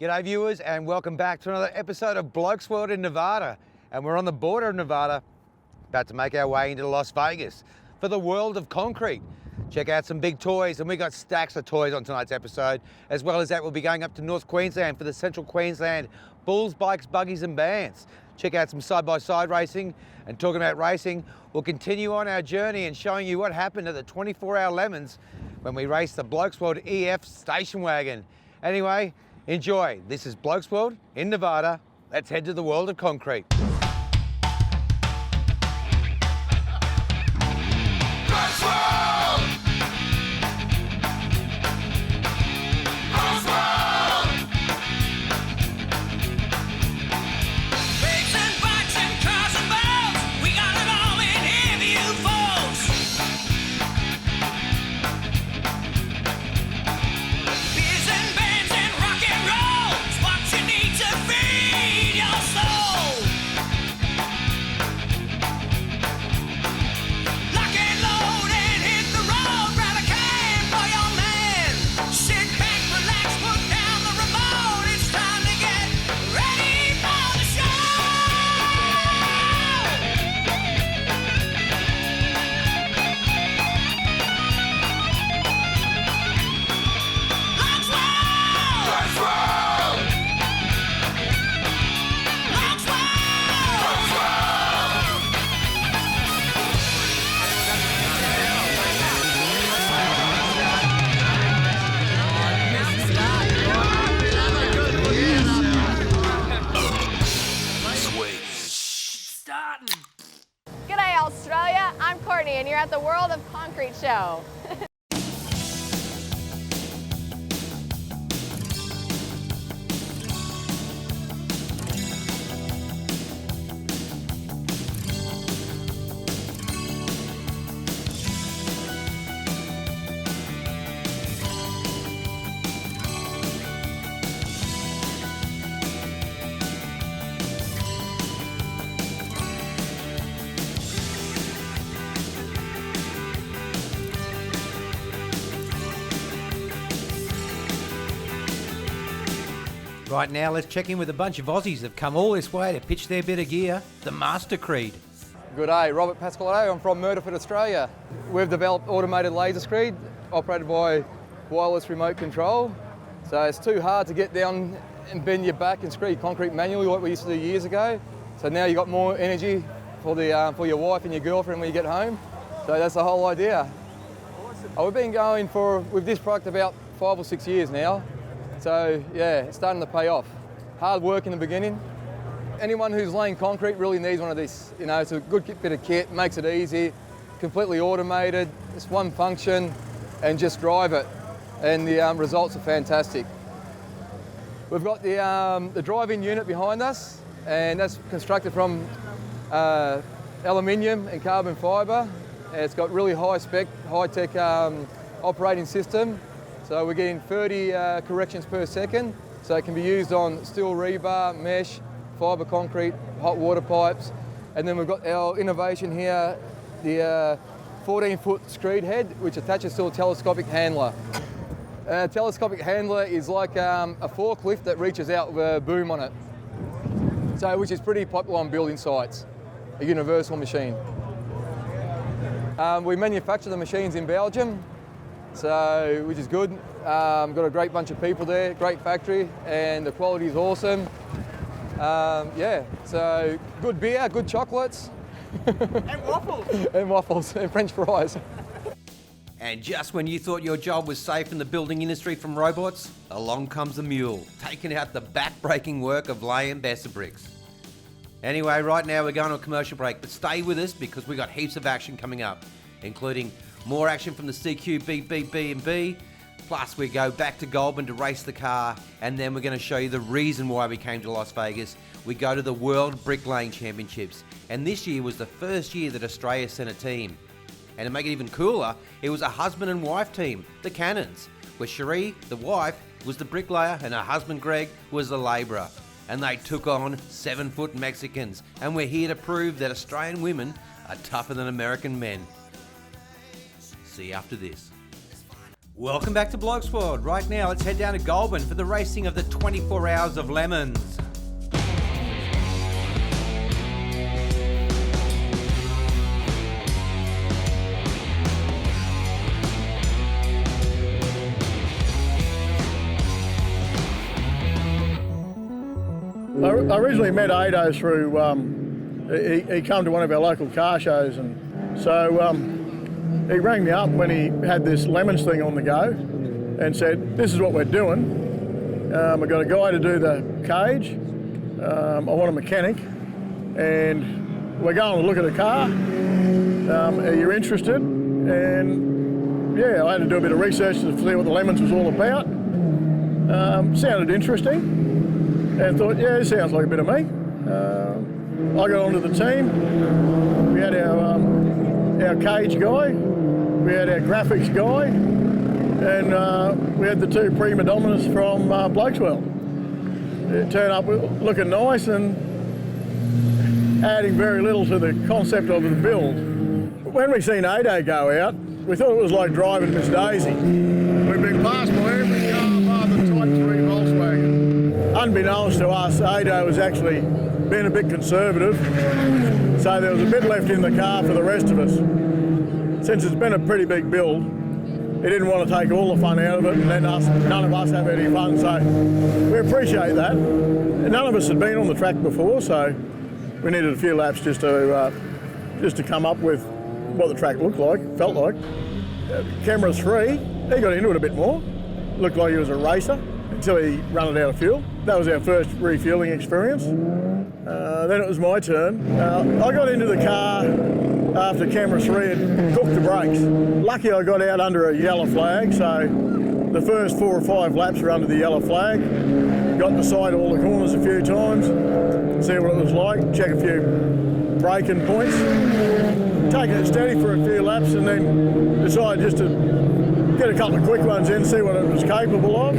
G'day viewers and welcome back to another episode of Blokesworld in Nevada. And we're on the border of Nevada, about to make our way into Las Vegas for the world of concrete. Check out some big toys, and we got stacks of toys on tonight's episode. As well as that, we'll be going up to North Queensland for the Central Queensland Bulls, Bikes, Buggies and Bands. Check out some side-by-side racing, and talking about racing, we'll continue on our journey and showing you what happened at the 24-hour Lemons when we raced the Blokesworld EF station wagon. Anyway, enjoy. This is Blokesworld in Nevada. Let's head to the world of concrete. G'day Australia, I'm Courtney and you're at the World of Concrete show. Right now, let's check in with a bunch of Aussies that have come all this way to pitch their bit of gear, the Master Screed. Good day, Robert Pasquale. I'm from Murderford, Australia. We've developed automated laser screed operated by wireless remote control. So it's too hard to get down and bend your back and screed concrete manually like we used to do years ago. So now you've got more energy for your wife and your girlfriend when you get home. So that's the whole idea. We've been going with this product about 5 or 6 years now. So yeah, it's starting to pay off. Hard work in the beginning. Anyone who's laying concrete really needs one of these. You know, it's a good bit of kit, makes it easy, completely automated. It's one function and just drive it. And the results are fantastic. We've got the drive-in unit behind us, and that's constructed from aluminium and carbon fibre. It's got really high-spec, high-tech operating system. So we're getting 30 corrections per second. So it can be used on steel rebar, mesh, fibre concrete, hot water pipes. And then we've got our innovation here, the 14-foot screed head, which attaches to a telescopic handler. A telescopic handler is like a forklift that reaches out with a boom on it. So, which is pretty popular on building sites, a universal machine. We manufacture the machines in Belgium. So, which is good. Got a great bunch of people there, great factory, and the quality is awesome. Yeah, so good beer, good chocolates. And waffles. And waffles, and French fries. And just when you thought your job was safe in the building industry from robots, along comes the mule, taking out the back-breaking work of laying Besser bricks. Anyway, right now we're going to a commercial break, but stay with us because we got heaps of action coming up, including more action from the CQ B&B, plus we go back to Goulburn to race the car, and then we're going to show you the reason why we came to Las Vegas. We go to the World Bricklaying Championships, and this year was the first year that Australia sent a team. And to make it even cooler, it was a husband and wife team, the Cannons, where Cherie, the wife, was the bricklayer and her husband Greg was the labourer. And they took on 7-foot Mexicans, and we're here to prove that Australian women are tougher than American men. See you after this. Welcome back to Blokesworld. Right now, let's head down to Goulburn for the racing of the 24 Hours of Lemons. I originally met Ado through, he come to one of our local car shows, and so he rang me up when he had this Lemons thing on the go and said, this is what we're doing. I've got a guy to do the cage, I want a mechanic, and we're going to look at a car. Are you interested? And yeah, I had to do a bit of research to see what the Lemons was all about. Sounded interesting. And thought, yeah, this sounds like a bit of me. I got onto the team. We had our cage guy, we had our graphics guy, and we had the two prima donnas from Blokesworld. It turned up looking nice and adding very little to the concept of the build. When we seen Ado go out, we thought it was like driving Miss Daisy. We've been passed by every car bar the Type 3 Volkswagen. Unbeknownst to us, Ado was actually being a bit conservative, so there was a bit left in the car for the rest of us. Since it's been a pretty big build, he didn't want to take all the fun out of it and let none of us have any fun, so we appreciate that. None of us had been on the track before, so we needed a few laps just to come up with what the track looked like, felt like. Camera 3, he got into it a bit more. Looked like he was a racer until he ran it out of fuel. That was our first refueling experience. Then it was my turn. I got into the car after camera 3 had cooked the brakes. Lucky I got out under a yellow flag, so the first 4 or 5 laps were under the yellow flag. Got beside all the corners a few times, see what it was like, check a few braking points. Taking it steady for a few laps and then decided just to get a couple of quick ones in, see what it was capable of.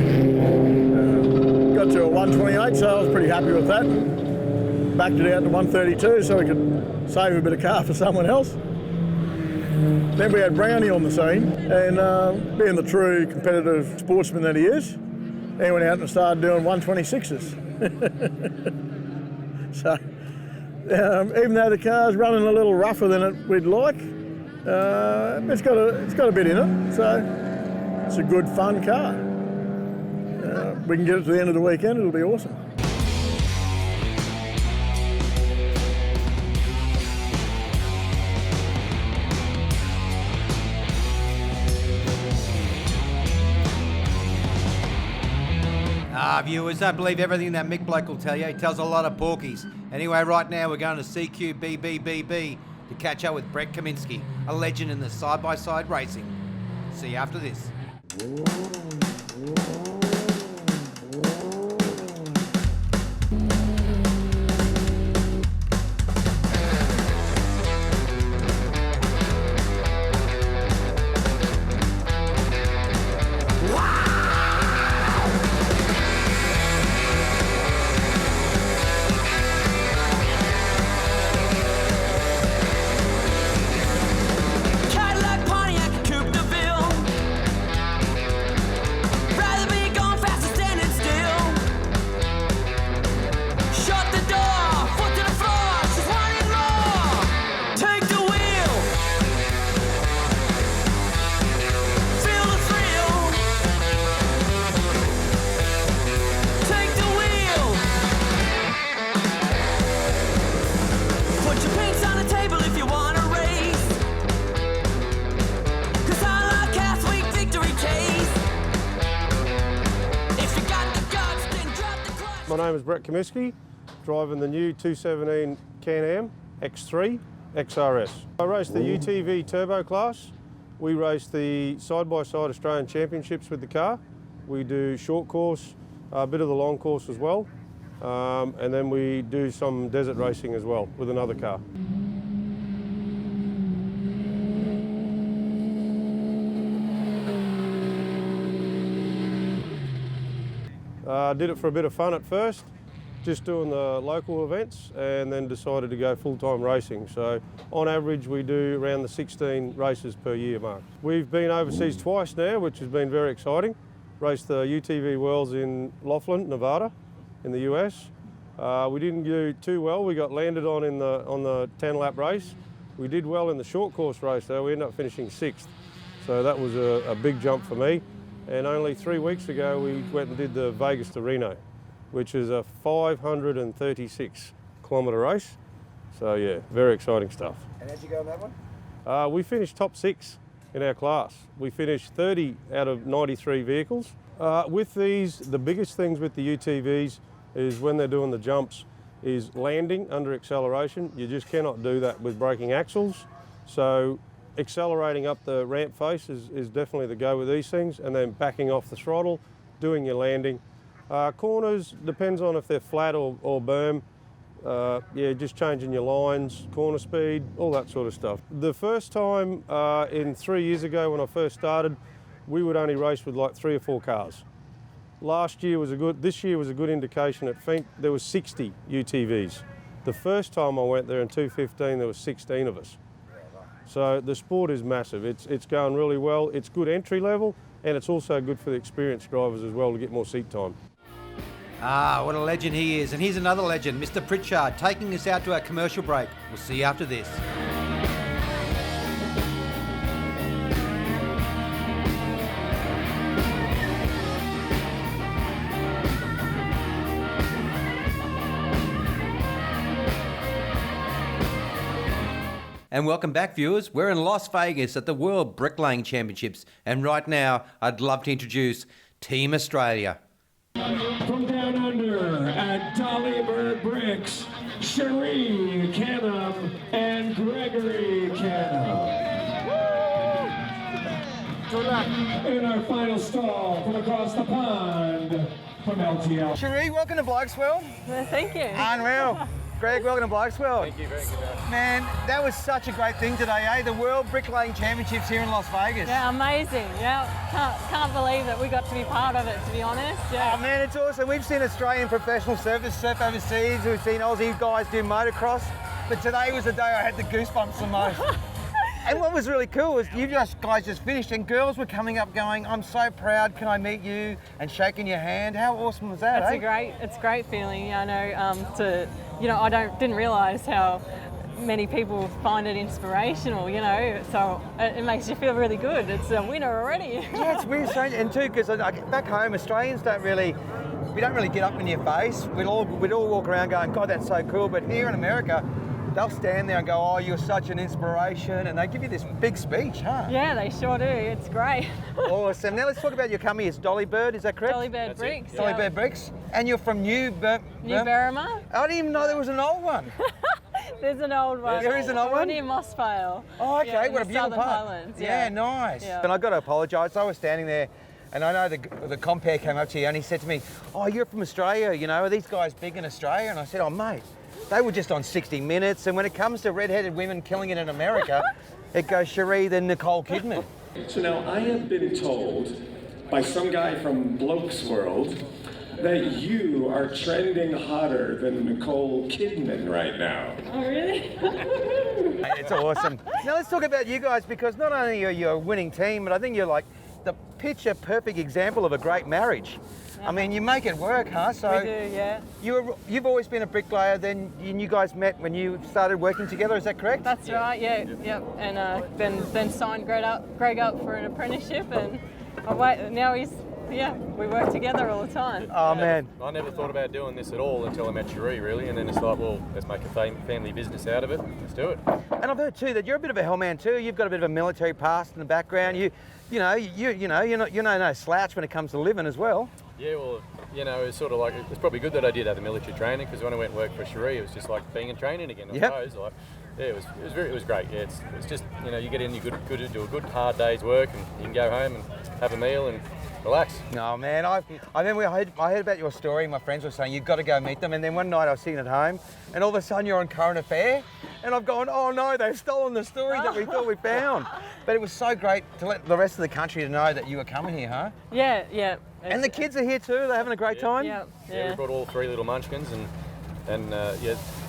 Got to a 128, so I was pretty happy with that. Backed it out to 132 so we could save a bit of car for someone else. Then we had Brownie on the scene, and being the true competitive sportsman that he is, he went out and started doing 126s. So, even though the car's running a little rougher than we'd like, it's got a bit in it, so it's a good, fun car. We can get it to the end of the weekend, it'll be awesome. Viewers, don't believe everything that Mick Bloke will tell you. He tells a lot of porkies. Anyway, right now we're going to CQBBBB to catch up with Brett Kaminsky, a legend in the side-by-side racing. See you after this. My name is Brett Kaminsky, driving the new 217 Can-Am X3 XRS. I race the UTV Turbo class. We race the side-by-side Australian Championships with the car. We do short course, a bit of the long course as well, and then we do some desert racing as well with another car. Did it for a bit of fun at first, just doing the local events, and then decided to go full-time racing. So on average, we do around the 16 races per year mark. We've been overseas twice now, which has been very exciting. Raced the UTV Worlds in Laughlin, Nevada, in the US. We didn't do too well. We got landed on the 10-lap race. We did well in the short course race though. We ended up finishing 6th. So that was a big jump for me. And only 3 weeks ago, we went and did the Vegas to Reno, which is a 536 kilometre race. So yeah, very exciting stuff. And how'd you go on that one? We finished top 6 in our class. We finished 30 out of 93 vehicles. With these, the biggest things with the UTVs is when they're doing the jumps is landing under acceleration. You just cannot do that with braking axles. So accelerating up the ramp face is definitely the go with these things, and then backing off the throttle, doing your landing. Corners, depends on if they're flat or berm. Yeah, just changing your lines, corner speed, all that sort of stuff. The first time in 3 years ago when I first started, we would only race with like 3 or 4 cars. This year was a good indication. At Fink, there was 60 UTVs. The first time I went there in 2015, there was 16 of us. So the sport is massive. It's going really well. It's good entry level, and it's also good for the experienced drivers as well to get more seat time. Ah, what a legend he is. And here's another legend, Mr. Pritchard, taking us out to our commercial break. We'll see you after this. And welcome back, viewers. We're in Las Vegas at the World Bricklaying Championships. And right now, I'd love to introduce Team Australia. From down under at Dolly Bricks, Cherie Canham and Gregory Canham. Good luck. In our final stall from across the pond from LTL. Cherie, welcome to Blokesworld. Thank you. Unreal. Greg, welcome to Blokesworld. Thank you, very good. Man, that was such a great thing today, eh? The World Bricklaying Championships here in Las Vegas. Yeah, amazing. Yeah, can't believe that we got to be part of it, to be honest. Yeah. Oh man, it's awesome. We've seen Australian professional surfers surf overseas. We've seen Aussie guys do motocross. But today was the day I had the goosebumps the most. And what was really cool was you guys just finished and girls were coming up going, I'm so proud, can I meet you? And shaking your hand. How awesome was that, It's a great feeling. I know, I didn't realise how many people find it inspirational, so it makes you feel really good. It's a winner already. Yeah, it's really strange. And too, because back home, Australians we don't really get up in your face. We'd all walk around going, God, that's so cool. But here in America, they'll stand there and go, oh, you're such an inspiration. And they give you this big speech, huh? Yeah, they sure do. It's great. Awesome. Now let's talk about your company. It's Dolly Bird, is that correct? Dolly Bird Bricks. Dolly Bird Bricks. And you're from New Berrima. I didn't even know there was an old one. There's an old one. There is an old one? Near Mossvale. Oh, okay. Yeah, what a beautiful Southern part. Highlands. Yeah, nice. Yeah. And I got to apologise. I was standing there and I know the compere came up to you and he said to me, oh, you're from Australia, are these guys big in Australia? And I said, oh, mate, they were just on 60 Minutes. And when it comes to redheaded women killing it in America, it goes Cherie then Nicole Kidman. So now I have been told by some guy from Blokesworld that you are trending hotter than Nicole Kidman right now. Oh, really? It's awesome. Now let's talk about you guys, because not only are you a winning team, but I think you're like the picture perfect example of a great marriage. I mean, you make it work, huh? So We do, yeah. You've always been a bricklayer, then you guys met when you started working together, is that correct? That's right, yeah, yep. And then signed Greg up for an apprenticeship, and we work together all the time. Oh man. I never thought about doing this at all until I met Cherie, really, and then it's like, well, let's make a family business out of it. Let's do it. And I've heard too that you're a bit of a hellman too. You've got a bit of a military past in the background. You're no slouch when it comes to living as well. Yeah, well, it's sort of like, it's probably good that I did have the military training, because when I went and worked for Cherie, it was just like being in training again, I suppose. Like, yeah, it was great. Yeah, it's just, you get in, you good do a good hard day's work, and you can go home and have a meal and relax. No man, I heard about your story. My friends were saying you've got to go meet them, and then one night I was sitting at home, and all of a sudden you're on Current Affair, and I've gone, oh no, they've stolen the story that we thought we found. But it was so great to let the rest of the country know that you were coming here, huh? Yeah. And the kids are here too. They're having a great time. Yeah. We brought all 3 little munchkins, and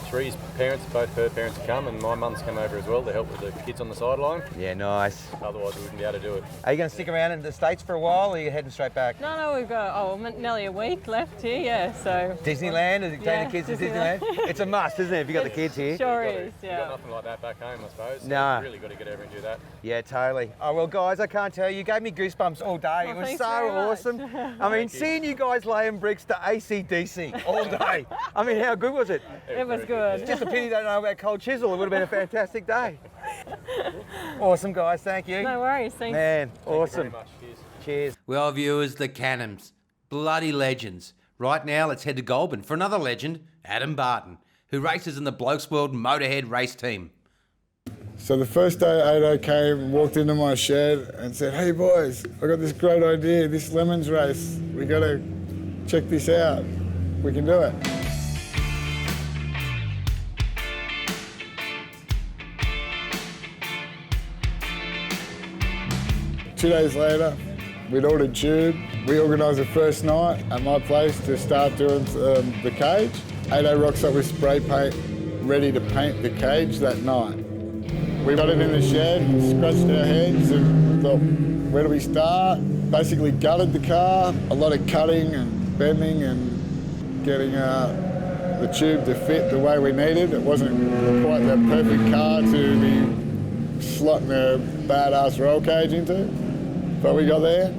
Shree's parents, both her parents have come, and my mum's come over as well to help with the kids on the sideline. Yeah, nice. Otherwise we wouldn't be able to do it. Are you going to stick around in the States for a while, or are you heading straight back? No, we've got nearly a week left here, yeah, so... Disneyland? Is it taking the kids to Disneyland? It's a must, isn't it, if you've got the kids here? Sure is, yeah. You've got nothing like that back home, I suppose. So No. you've really got to get over and do that. Yeah, totally. Oh, well, guys, I can't tell you. You gave me goosebumps all day. It was thanks so very much. awesome. I mean, seeing you guys laying bricks to AC/DC all day. I mean, how good was it? It was good. Just a pity they don't know about cold chisel. It would have been a fantastic day. Awesome, guys. Thank you. No worries, thanks. Man, Thank you awesome. very much. Cheers. Cheers. Well, viewers, the Cannons. Bloody legends. Right now, let's head to Goulburn for another legend, Adam Barton, who races in the Blokesworld Motorhead race team. So the first day Ado came, walked into my shed and said, hey boys, I got this great idea, this Lemons race. We got to check this out. We can do it. Two days later, we'd ordered tube. We organised the first night at my place to start doing the cage. Ado rocks up with spray paint, ready to paint the cage that night. We got it in the shed, scratched our heads and thought, where do we start? Basically gutted the car, a lot of cutting and bending and getting the tube to fit the way we needed. It wasn't quite the perfect car to be slotting a badass roll cage into, but we got there.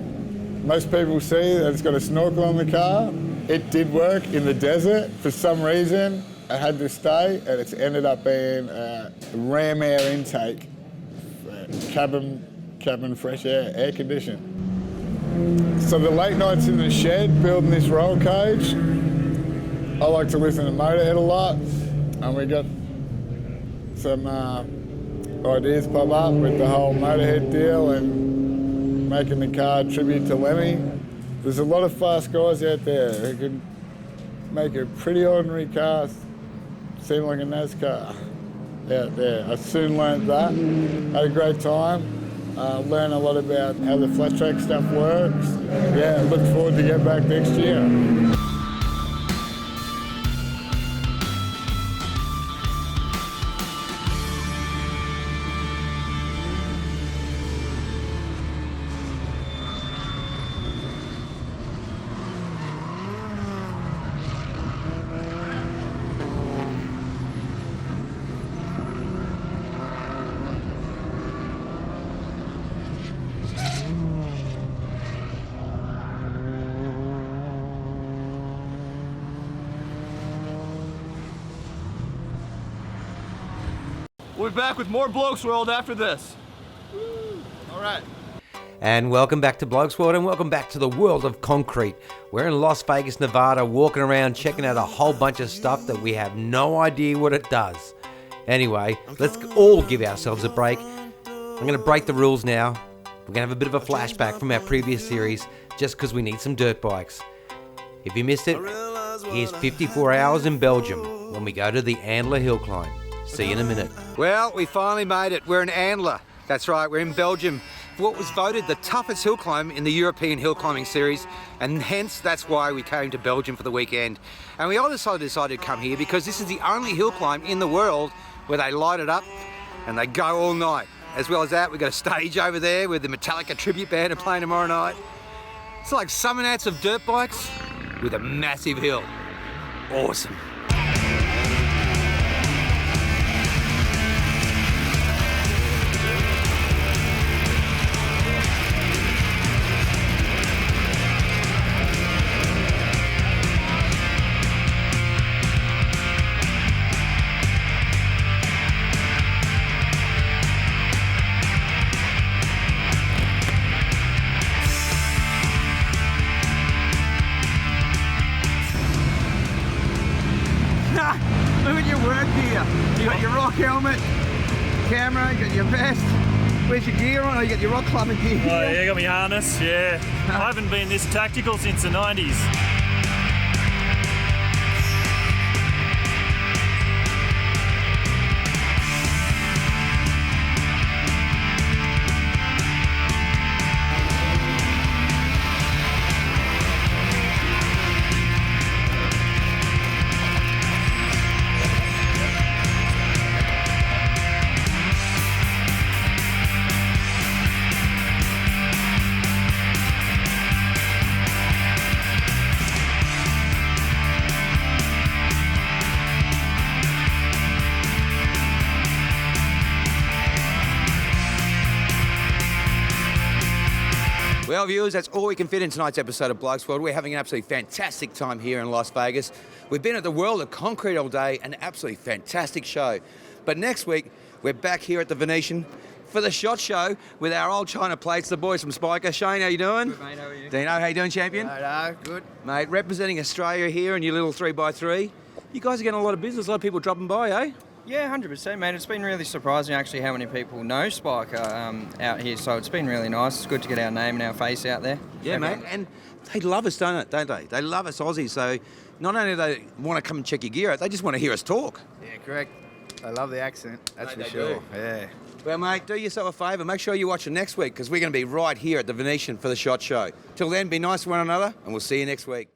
Most people see that it's got a snorkel on the car. It did work in the desert for some reason. It had to stay, and it's ended up being a ram air intake, cabin fresh air conditioned. So the late nights in the shed building this roll cage, I like to listen to Motorhead a lot, and we got some ideas pop up with the whole Motorhead deal and making the car tribute to Lemmy. There's a lot of fast guys out there who can make a pretty ordinary car seem like a NASCAR out there. I soon learned that. Had a great time. Learned a lot about how the flat track stuff works. Yeah, look forward to get back next year. We'll be back with more Blokesworld after this. All right. And welcome back to Blokesworld, and welcome back to the world of concrete. We're in Las Vegas, Nevada, walking around checking out a whole bunch of stuff that we have no idea what it does. Anyway, let's all give ourselves a break. I'm going to break the rules now. We're going to have a bit of a flashback from our previous series just because we need some dirt bikes. If you missed it, here's 54 hours in Belgium when we go to the Andler Hill Climb. See you in a minute. Well, we finally made it. We're in Andler. That's right, we're in Belgium. What was voted the toughest hill climb in the European hill climbing series, and hence that's why we came to Belgium for the weekend. And we all decided to come here because this is the only hill climb in the world where they light it up and they go all night. As well as that, we've got a stage over there with the Metallica tribute band are playing tomorrow night. It's like Summer Nats of dirt bikes with a massive hill. Awesome. Look at your work gear. You got your rock helmet, camera, you got your vest. Where's your gear on? Oh, you got your rock climbing gear. Oh yeah, got my harness, yeah. I haven't been this tactical since the 90s. Well, viewers, that's all we can fit in tonight's episode of Blokesworld. We're having an absolutely fantastic time here in Las Vegas. We've been at the World of Concrete all day, an absolutely fantastic show. But next week, we're back here at the Venetian for the SHOT Show with our old China plates, the boys from Spiker. Shane, how you doing? Good, mate. How are you? Dino, how you doing, champion? Good. Mate, representing Australia here in your little 3x3. You guys are getting a lot of business, a lot of people dropping by, eh? Yeah, 100%, mate. It's been really surprising, actually, how many people know Spiker out here. So it's been really nice. It's good to get our name and our face out there. Yeah, mate. And they love us, don't they? They love us Aussies. So not only do they want to come and check your gear out, they just want to hear us talk. Yeah, correct. I love the accent, that's for They sure. do. Yeah. Well, mate, do yourself a favour. Make sure you watch it next week because we're going to be right here at the Venetian for the SHOT Show. Till then, be nice to one another and we'll see you next week.